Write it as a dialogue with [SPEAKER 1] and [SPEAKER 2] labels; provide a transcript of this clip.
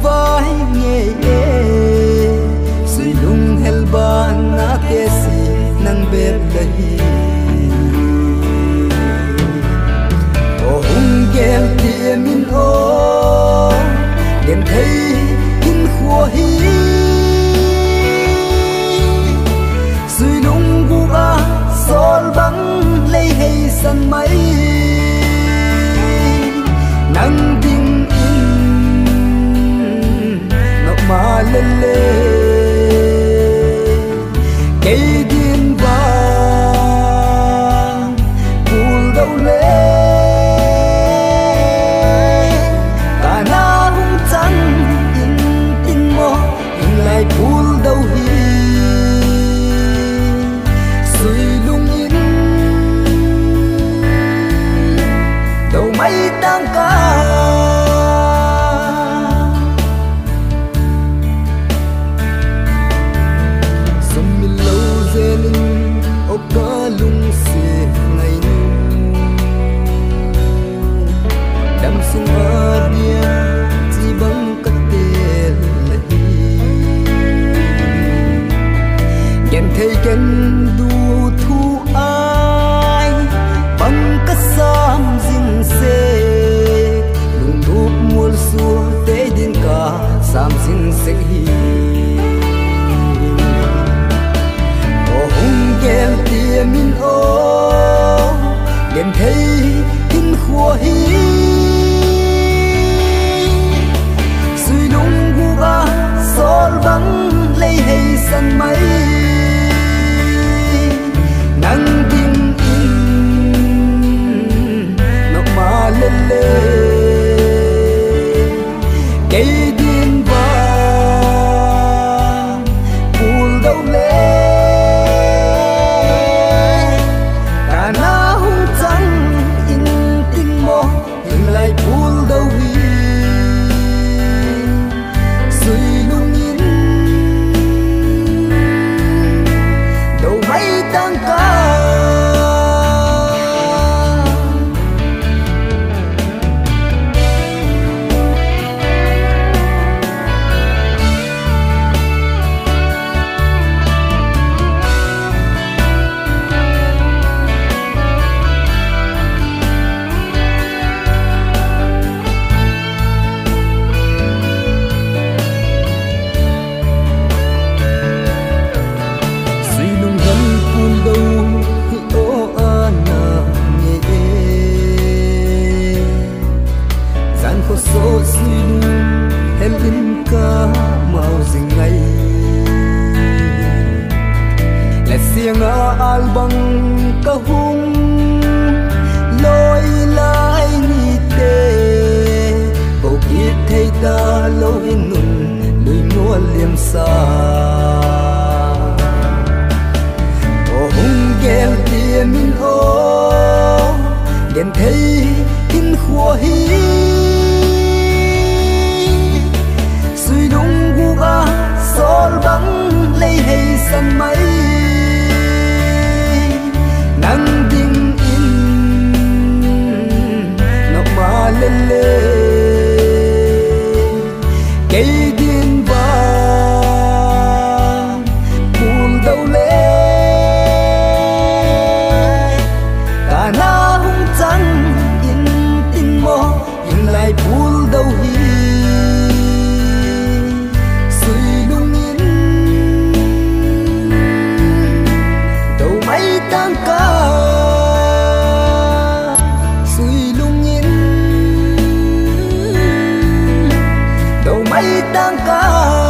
[SPEAKER 1] vai nghe suy lung hel ba na ke si nang bet lahi o hung gel ti min o den thấy in khua hi suy lung gu a sol băng lấy hay san mai nang ding mà lên cây điên vàng buồn đâu lệ cả na hung trắng in tình mơ in lại buồn đâu hi suy lung in đâu mấy tăng ca có lung xì ngày đâm sung ở bia chỉ bằng cách tiền là ghen thấy ghen đu thu ai bằng cách xăm dinh xê lung đúc muôn xua tế đến cả xăm dinh xê hi gel tia min o gen thấy in khua hi suy lung gu ba sol băng lấy hay san mai nang ding in nọc ma lên cây điên vàng buồn đâu lệ lại buồn đâu hi suy lung in đâu mấy tăng ca số suy lung hel in ca màu rình ngay là xiềng al băng ca hung lối lại ni tê bầu kiết thấy ta lâu in nùng lùi mua liềm xa o hung gel tia min o đèn thấy in khua hi sol băng lấy hay san mai nang ding in nọc ma lên cây điên vàng buồn đâu lệ cả na hung trắng in tình mơ in lại buồn đâu hi tăng ca suy lung in đâu mấy tăng ca